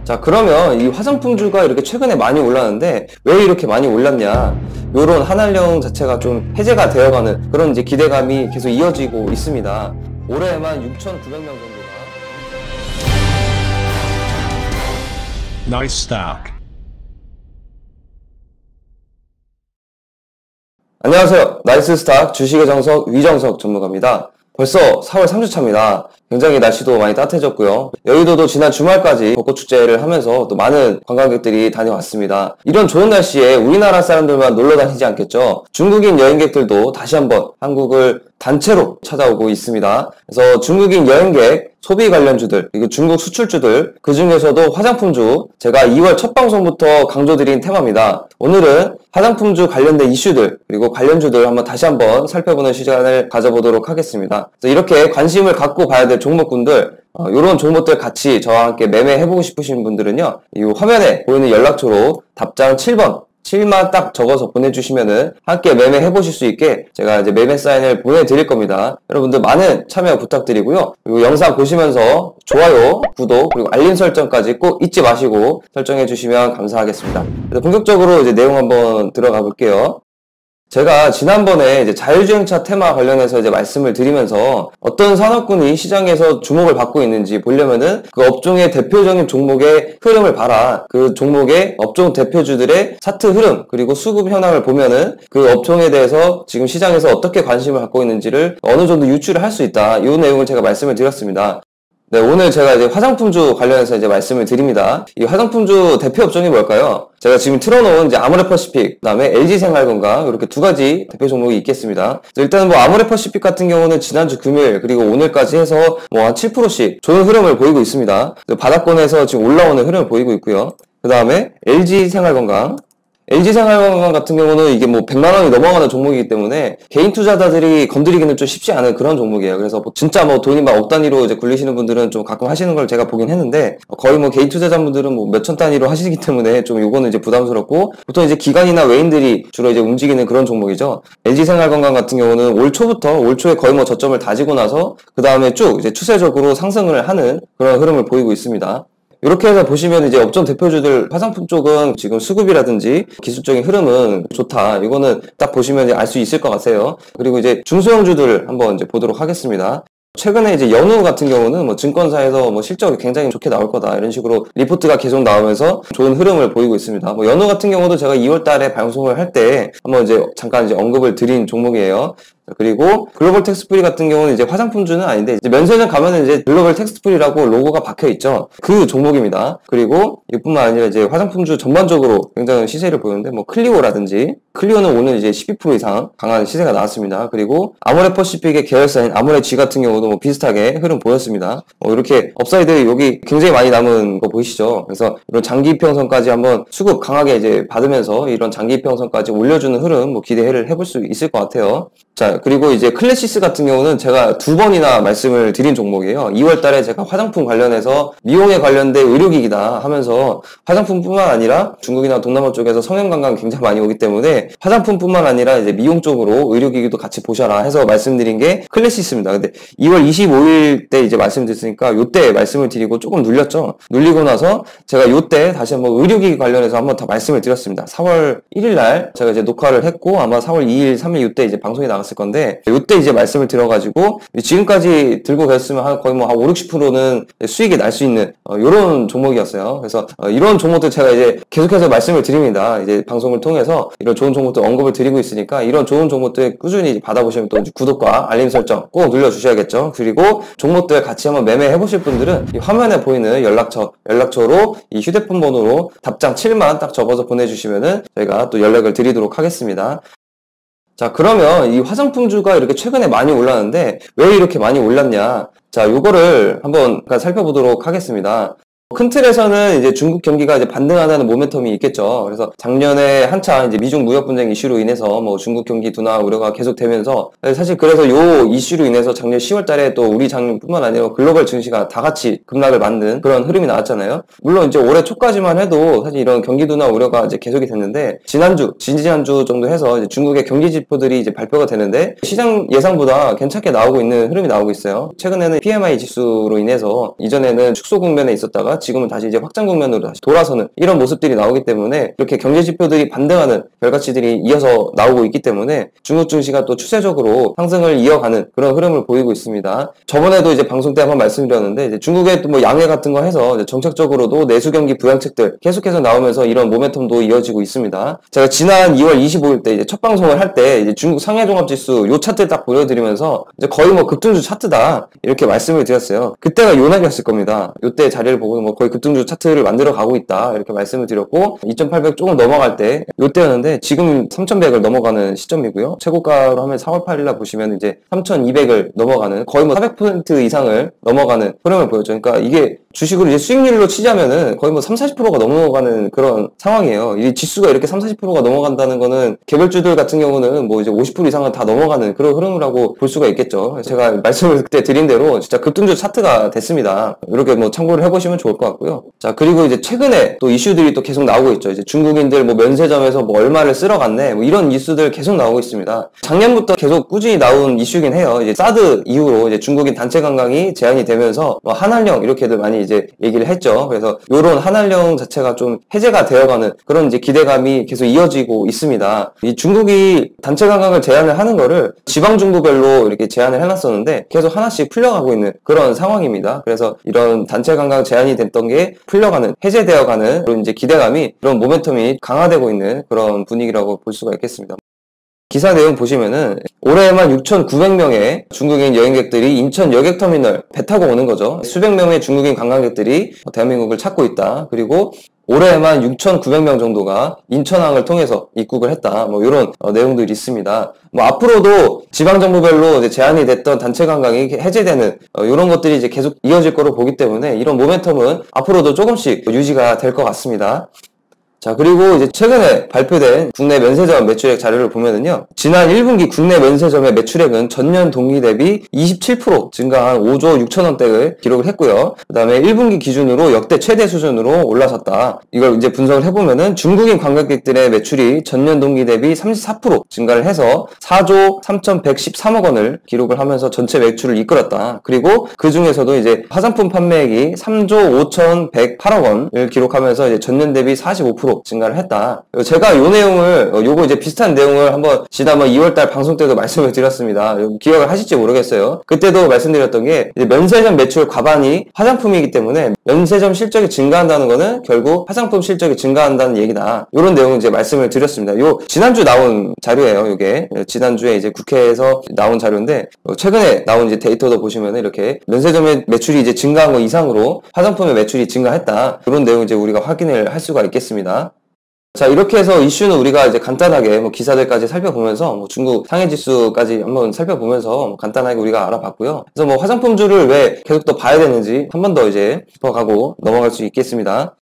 자, 그러면 이 화장품주가 이렇게 최근에 많이 올랐는데 왜 이렇게 많이 올랐냐? 요런 한한령 자체가 좀 해제가 되어가는 그런 이제 기대감이 계속 이어지고 있습니다. 올해에만 6,900명 정도가. Nice stock. 안녕하세요. 나이스스탁 주식의 정석 위정석 전문가입니다. 벌써 4월 3주차입니다. 굉장히 날씨도 많이 따뜻해졌고요. 여의도도 지난 주말까지 벚꽃축제를 하면서 또 많은 관광객들이 다녀왔습니다. 이런 좋은 날씨에 우리나라 사람들만 놀러 다니지 않겠죠. 중국인 여행객들도 다시 한번 한국을 단체로 찾아오고 있습니다. 그래서 중국인 여행객, 소비 관련주들, 그리고 중국 수출주들, 그 중에서도 화장품주, 제가 2월 첫 방송부터 강조드린 테마입니다. 오늘은 화장품주 관련된 이슈들, 그리고 관련주들 다시 한번 살펴보는 시간을 가져보도록 하겠습니다. 그래서 이렇게 관심을 갖고 봐야 될 종목군들, 이런 종목들 같이 저와 함께 매매해보고 싶으신 분들은요, 이 화면에 보이는 연락처로 답장 7만 딱 적어서 보내주시면은 함께 매매해보실 수 있게 제가 이제 매매 사인을 보내드릴 겁니다. 여러분들 많은 참여 부탁드리고요. 그리고 영상 보시면서 좋아요, 구독, 그리고 알림 설정까지 꼭 잊지 마시고 설정해주시면 감사하겠습니다. 그래서 본격적으로 이제 내용 한번 들어가 볼게요. 제가 지난번에 이제 자율주행차 테마 관련해서 이제 말씀을 드리면서 어떤 산업군이 시장에서 주목을 받고 있는지 보려면은 그 업종의 대표적인 종목의 흐름을 봐라. 그 종목의 업종 대표주들의 차트 흐름 그리고 수급 현황을 보면은 그 업종에 대해서 지금 시장에서 어떻게 관심을 갖고 있는지를 어느 정도 유추를 할 수 있다. 이 내용을 제가 말씀을 드렸습니다. 네, 오늘 제가 이제 화장품주 관련해서 이제 말씀을 드립니다. 이 화장품주 대표 업종이 뭘까요? 제가 지금 틀어놓은 이제 아모레퍼시픽, 그 다음에 LG생활건강, 이렇게 두 가지 대표 종목이 있겠습니다. 일단은 아모레퍼시픽 같은 경우는 지난주 금요일, 그리고 오늘까지 해서 한 7%씩 좋은 흐름을 보이고 있습니다. 바닥권에서 지금 올라오는 흐름을 보이고 있고요. 그 다음에 LG생활건강. LG생활건강 같은 경우는 이게 100만 원이 넘어가는 종목이기 때문에 개인 투자자들이 건드리기는 좀 쉽지 않은 그런 종목이에요. 그래서 진짜 돈이 억 단위로 이제 굴리시는 분들은 좀 가끔 하시는 걸 제가 보긴 했는데 거의 개인 투자자분들은 몇천 단위로 하시기 때문에 좀 요거는 이제 부담스럽고 보통 이제 기관이나 외인들이 주로 이제 움직이는 그런 종목이죠. LG생활건강 같은 경우는 올 초에 거의 저점을 다지고 나서 그 다음에 쭉 이제 추세적으로 상승을 하는 그런 흐름을 보이고 있습니다. 이렇게 해서 보시면 이제 업종 대표주들 화장품 쪽은 지금 수급이라든지 기술적인 흐름은 좋다. 이거는 딱 보시면 알 수 있을 것 같아요. 그리고 이제 중소형주들 한번 이제 보도록 하겠습니다. 최근에 이제 연우 같은 경우는 증권사에서 실적이 굉장히 좋게 나올 거다 이런 식으로 리포트가 계속 나오면서 좋은 흐름을 보이고 있습니다. 연우 같은 경우도 제가 2월 달에 방송을 할 때 한번 이제 잠깐 이제 언급을 드린 종목이에요. 그리고 글로벌 텍스프리 같은 경우는 이제 화장품주는 아닌데 이제 면세점 가면은 이제 글로벌 텍스프리라고 로고가 박혀 있죠. 그 종목입니다. 그리고 이뿐만 아니라 이제 화장품주 전반적으로 굉장히 시세를 보이는데 클리오라든지 클리오는 오늘 이제 12% 이상 강한 시세가 나왔습니다. 그리고 아모레퍼시픽의 계열사인 아모레G 같은 경우도 비슷하게 흐름 보였습니다. 이렇게 업사이드 여기 굉장히 많이 남은 거 보이시죠? 그래서 이런 장기 이평선까지 한번 수급 강하게 이제 받으면서 이런 장기 이평선까지 올려주는 흐름 기대를 해볼 수 있을 것 같아요. 자, 그리고 이제 클래시스 같은 경우는 제가 2번이나 말씀을 드린 종목이에요. 2월 달에 제가 화장품 관련해서 미용에 관련된 의료기기다 하면서 화장품뿐만 아니라 중국이나 동남아 쪽에서 성형관광 굉장히 많이 오기 때문에 화장품뿐만 아니라 이제 미용 쪽으로 의료기기도 같이 보셔라 해서 말씀드린 게 클래시스입니다. 근데 2월 25일 때 이제 말씀드렸으니까 요때 말씀을 드리고 조금 눌렸죠. 눌리고 나서 제가 요때 다시 한번 의료기기 관련해서 한번 더 말씀을 드렸습니다. 4월 1일 날 제가 이제 녹화를 했고 아마 4월 2일, 3일 요때 이제 방송이 나갔을 건데 요때 이제 말씀을 드려가지고 지금까지 들고 갔으면 거의 한 5, 60%는 수익이 날 수 있는 요런 종목이었어요. 그래서 이런 종목들 제가 이제 계속해서 말씀을 드립니다. 이제 방송을 통해서 이런 좋은 종목들 언급을 드리고 있으니까 이런 좋은 종목들 꾸준히 받아보시면 또 구독과 알림 설정 꼭 눌러주셔야겠죠. 그리고 종목들 같이 한번 매매해 보실 분들은 이 화면에 보이는 연락처로 이 휴대폰 번호로 답장 7만 딱 적어서 보내주시면은 저희가 또 연락을 드리도록 하겠습니다. 자, 그러면 이 화장품주가 이렇게 최근에 많이 올랐는데 왜 이렇게 많이 올랐냐? 자, 요거를 한번 살펴보도록 하겠습니다. 큰 틀에서는 이제 중국 경기가 이제 반등하는 모멘텀이 있겠죠. 그래서 작년에 한창 이제 미중 무역 분쟁 이슈로 인해서 중국 경기 둔화 우려가 계속되면서 사실 그래서 요 이슈로 인해서 작년 10월 달에 또 우리 장뿐만 아니라 글로벌 증시가 다 같이 급락을 만든 그런 흐름이 나왔잖아요. 물론 이제 올해 초까지만 해도 사실 이런 경기 둔화 우려가 이제 계속이 됐는데 지지난주 정도 해서 이제 중국의 경기 지표들이 이제 발표가 되는데 시장 예상보다 괜찮게 나오고 있는 흐름이 나오고 있어요. 최근에는 PMI 지수로 인해서 이전에는 축소 국면에 있었다가 있다가 지금은 다시 이제 확장 국면으로 다시 돌아서는 이런 모습들이 나오기 때문에 이렇게 경제 지표들이 반등하는 결과치들이 이어서 나오고 있기 때문에 중국 증시가 또 추세적으로 상승을 이어가는 그런 흐름을 보이고 있습니다. 저번에도 이제 방송 때 한번 말씀드렸는데 이제 중국의 또 뭐 양해 같은 거 해서 이제 정책적으로도 내수 경기 부양책들 계속해서 나오면서 이런 모멘텀도 이어지고 있습니다. 제가 지난 2월 25일 때 이제 첫 방송을 할 때 이제 중국 상해종합지수 요 차트 딱 보여드리면서 이제 거의 뭐 급등주 차트다 이렇게 말씀을 드렸어요. 그때가 요날이었을 겁니다. 요때 자리를 보고 뭐 거의 급등주 차트를 만들어 가고 있다 이렇게 말씀을 드렸고 2800 조금 넘어갈 때 요때였는데 지금 3100을 넘어가는 시점이고요. 최고가로 하면 4월 8일날 보시면 이제 3200을 넘어가는 거의 뭐 400% 이상을 넘어가는 흐름을 보였죠. 그러니까 이게 주식으로 이제 수익률로 치자면은 거의 뭐 30-40%가 넘어가는 그런 상황이에요. 이 지수가 이렇게 30-40%가 넘어간다는 거는 개별주들 같은 경우는 뭐 이제 50% 이상은 다 넘어가는 그런 흐름이라고 볼 수가 있겠죠. 제가 말씀을 그때 드린 대로 진짜 급등주 차트가 됐습니다. 이렇게 뭐 참고를 해보시면 좋을 것 같고요. 자, 그리고 이제 최근에 또 이슈들이 또 계속 나오고 있죠. 이제 중국인들 뭐 면세점에서 뭐 얼마를 쓸어갔네 뭐 이런 이슈들 계속 나오고 있습니다. 작년부터 계속 꾸준히 나온 이슈긴 해요. 이제 사드 이후로 이제 중국인 단체 관광이 제한이 되면서 뭐 한한령 이렇게들 많이 이제 얘기를 했죠. 그래서 요런 한한령 자체가 좀 해제가 되어가는 그런 이제 기대감이 계속 이어지고 있습니다. 이 중국이 단체 관광을 제한을 하는 거를 지방정부별로 이렇게 제한을 해놨었는데 계속 하나씩 풀려가고 있는 그런 상황입니다. 그래서 이런 단체 관광 제한이 됐던 게 풀려가는, 해제되어가는 그런 이제 기대감이 그런 모멘텀이 강화되고 있는 그런 분위기라고 볼 수가 있겠습니다. 기사 내용 보시면은 올해에만 6,900명의 중국인 여행객들이 인천 여객터미널 배 타고 오는 거죠. 수백 명의 중국인 관광객들이 대한민국을 찾고 있다. 그리고 올해에만 6,900명 정도가 인천항을 통해서 입국을 했다. 뭐 이런 내용들이 있습니다. 뭐 앞으로도 지방정부별로 이제 제한이 됐던 단체 관광이 해제되는 이런 것들이 이제 계속 이어질 거로 보기 때문에 이런 모멘텀은 앞으로도 조금씩 유지가 될 것 같습니다. 자, 그리고 이제 최근에 발표된 국내 면세점 매출액 자료를 보면은요, 지난 1분기 국내 면세점의 매출액은 전년 동기 대비 27% 증가한 5조 6천원대를 기록을 했고요. 그 다음에 1분기 기준으로 역대 최대 수준으로 올라섰다. 이걸 이제 분석을 해보면은 중국인 관광객들의 매출이 전년 동기 대비 34% 증가를 해서 4조 3,113억 원을 기록을 하면서 전체 매출을 이끌었다. 그리고 그 중에서도 이제 화장품 판매액이 3조 5,108억 원을 기록하면서 이제 전년 대비 45% 증가를 했다. 제가 요 내용을 요거 이제 비슷한 내용을 한번 지난번 2월달 방송 때도 말씀을 드렸습니다. 기억을 하실지 모르겠어요. 그때도 말씀드렸던 게 이제 면세점 매출 과반이 화장품이기 때문에 면세점 실적이 증가한다는 거는 결국 화장품 실적이 증가한다는 얘기다. 이런 내용 이제 말씀을 드렸습니다. 요 지난주 나온 자료예요. 요게 지난주에 이제 국회에서 나온 자료인데 최근에 나온 이제 데이터도 보시면 이렇게 면세점의 매출이 이제 증가한 거 이상으로 화장품의 매출이 증가했다. 그런 내용 이제 우리가 확인을 할 수가 있겠습니다. 자, 이렇게 해서 이슈는 우리가 이제 간단하게 뭐 기사들까지 살펴보면서 뭐 중국 상해지수까지 한번 살펴보면서 뭐 간단하게 우리가 알아봤고요. 그래서 뭐 화장품주를 왜 계속 더 봐야 되는지 한 번 더 이제 짚어가고 넘어갈 수 있겠습니다.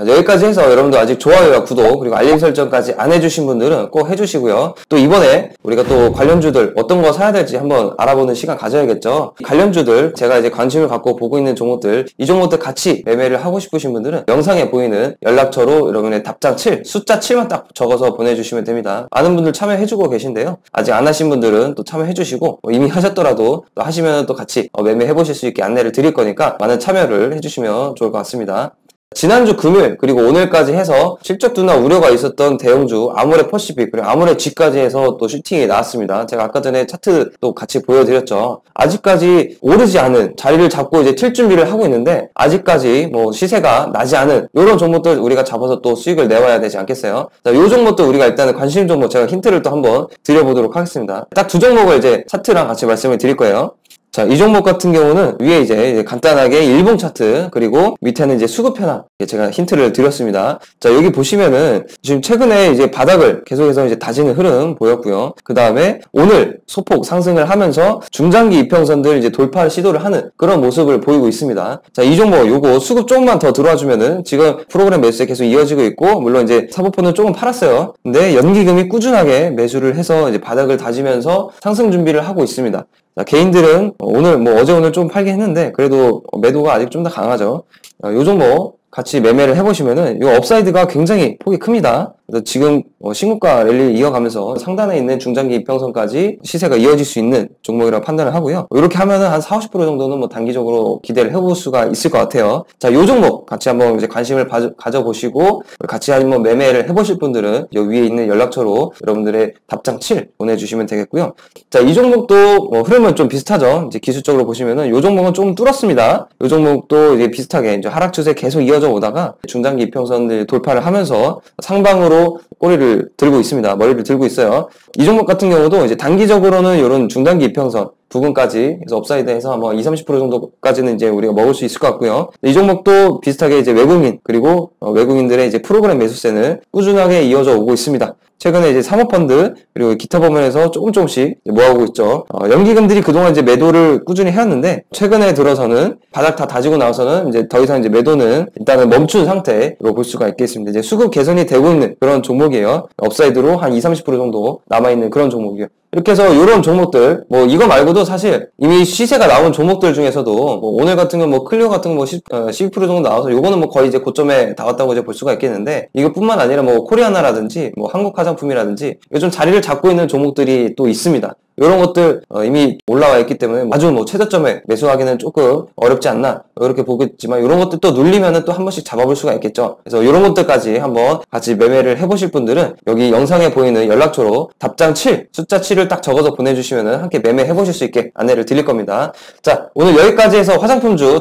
여기까지 해서 여러분들 아직 좋아요와 구독 그리고 알림 설정까지 안 해주신 분들은 꼭 해주시고요. 또 이번에 우리가 또 관련주들 어떤 거 사야 될지 한번 알아보는 시간 가져야겠죠. 관련주들 제가 이제 관심을 갖고 보고 있는 종목들 이 종목들 같이 매매를 하고 싶으신 분들은 영상에 보이는 연락처로 여러분의 답장 7 숫자 7만 딱 적어서 보내주시면 됩니다. 많은 분들 참여해주고 계신데요. 아직 안 하신 분들은 또 참여해주시고 이미 하셨더라도 또 하시면 또 같이 매매해보실 수 있게 안내를 드릴 거니까 많은 참여를 해주시면 좋을 것 같습니다. 지난주 금요일 그리고 오늘까지 해서 실적 둔화 우려가 있었던 대형주 아모레퍼시픽 그리고 아모레G까지 해서 또 슈팅이 나왔습니다. 제가 아까 전에 차트 또 같이 보여드렸죠. 아직까지 오르지 않은 자리를 잡고 이제 튈 준비를 하고 있는데 아직까지 뭐 시세가 나지 않은 이런 종목들 우리가 잡아서 또 수익을 내와야 되지 않겠어요? 자, 요 종목도 우리가 일단은 관심 종목 제가 힌트를 또 한번 드려보도록 하겠습니다. 딱 두 종목을 이제 차트랑 같이 말씀을 드릴 거예요. 자, 이 종목 같은 경우는 위에 이제 간단하게 일봉 차트 그리고 밑에는 이제 수급 현황 제가 힌트를 드렸습니다. 자, 여기 보시면은 지금 최근에 이제 바닥을 계속해서 이제 다지는 흐름 보였고요. 그 다음에 오늘 소폭 상승을 하면서 중장기 이평선들 이제 돌파를 시도를 하는 그런 모습을 보이고 있습니다. 자, 이 종목 요거 수급 조금만 더 들어와주면은 지금 프로그램 매수에 계속 이어지고 있고 물론 이제 사모펀은 조금 팔았어요. 근데 연기금이 꾸준하게 매수를 해서 이제 바닥을 다지면서 상승 준비를 하고 있습니다. 자, 개인들은 오늘 뭐 어제 오늘 좀 팔긴 했는데 그래도 매도가 아직 좀 더 강하죠. 요 종목 같이 매매를 해보시면은 이 업사이드가 굉장히 폭이 큽니다. 그래서 지금 신고가 랠리 이어가면서 상단에 있는 중장기 이평선까지 시세가 이어질 수 있는 종목이라고 판단을 하고요. 이렇게 하면은 한 40, 50% 정도는 뭐 단기적으로 기대를 해볼 수가 있을 것 같아요. 자, 요 종목 같이 한번 이제 관심을 가져보시고 같이 한번 매매를 해보실 분들은 요 위에 있는 연락처로 여러분들의 답장 7 보내주시면 되겠고요. 자, 이 종목도 흐름은 좀 비슷하죠. 이제 기술적으로 보시면은 요 종목은 좀 뚫었습니다. 요 종목도 이제 비슷하게 이제 하락 추세 계속 이어져 오다가 중장기 이평선을 돌파를 하면서 상방으로 꼬리를 들고 있습니다. 머리를 들고 있어요. 이 종목 같은 경우도 이제 단기적으로는 이런 중단기 이평선 부근까지 그래서 업사이드에서 뭐 20, 30% 정도까지는 이제 우리가 먹을 수 있을 것 같고요. 이 종목도 비슷하게 이제 외국인 그리고 외국인들의 이제 프로그램 매수세는 꾸준하게 이어져 오고 있습니다. 최근에 이제 사모펀드 그리고 기타 부문에서 조금씩 모아오고 있죠. 연기금들이 그동안 이제 매도를 꾸준히 해왔는데 최근에 들어서는 바닥 다 다지고 나와서는 이제 더 이상 이제 매도는 일단은 멈춘 상태로 볼 수가 있겠습니다. 이제 수급 개선이 되고 있는 그런 종목이에요. 업사이드로 한 20, 30% 정도 남아있는 그런 종목이에요. 이렇게 해서 이런 종목들 뭐 이거 말고도 사실 이미 시세가 나온 종목들 중에서도 뭐 오늘 같은 건 뭐 클리어 같은 거 뭐 12% 정도 나와서 요거는 뭐 거의 이제 고점에 다 왔다고 이제 볼 수가 있겠는데 이것뿐만 아니라 뭐 코리아나라든지 뭐 한국화장품이라든지 요즘 자리를 잡고 있는 종목들이 또 있습니다. 이런 것들 이미 올라와 있기 때문에 아주 뭐 최저점에 매수하기는 조금 어렵지 않나 이렇게 보겠지만 이런 것들 또 눌리면은 또 한 번씩 잡아볼 수가 있겠죠. 그래서 이런 것들까지 한번 같이 매매를 해보실 분들은 여기 영상에 보이는 연락처로 답장 7 숫자 7을 딱 적어서 보내주시면은 함께 매매해보실 수 있게 안내를 드릴 겁니다. 자, 오늘 여기까지 해서 화장품주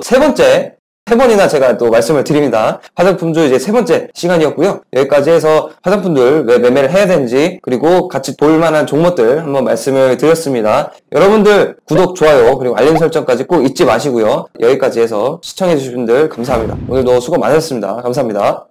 세 번이나 제가 또 말씀을 드립니다. 화장품주 이제 세 번째 시간이었고요. 여기까지 해서 화장품들 왜 매매를 해야 되는지 그리고 같이 볼 만한 종목들 한번 말씀을 드렸습니다. 여러분들 구독, 좋아요 그리고 알림 설정까지 꼭 잊지 마시고요. 여기까지 해서 시청해주신 분들 감사합니다. 오늘도 수고 많으셨습니다. 감사합니다.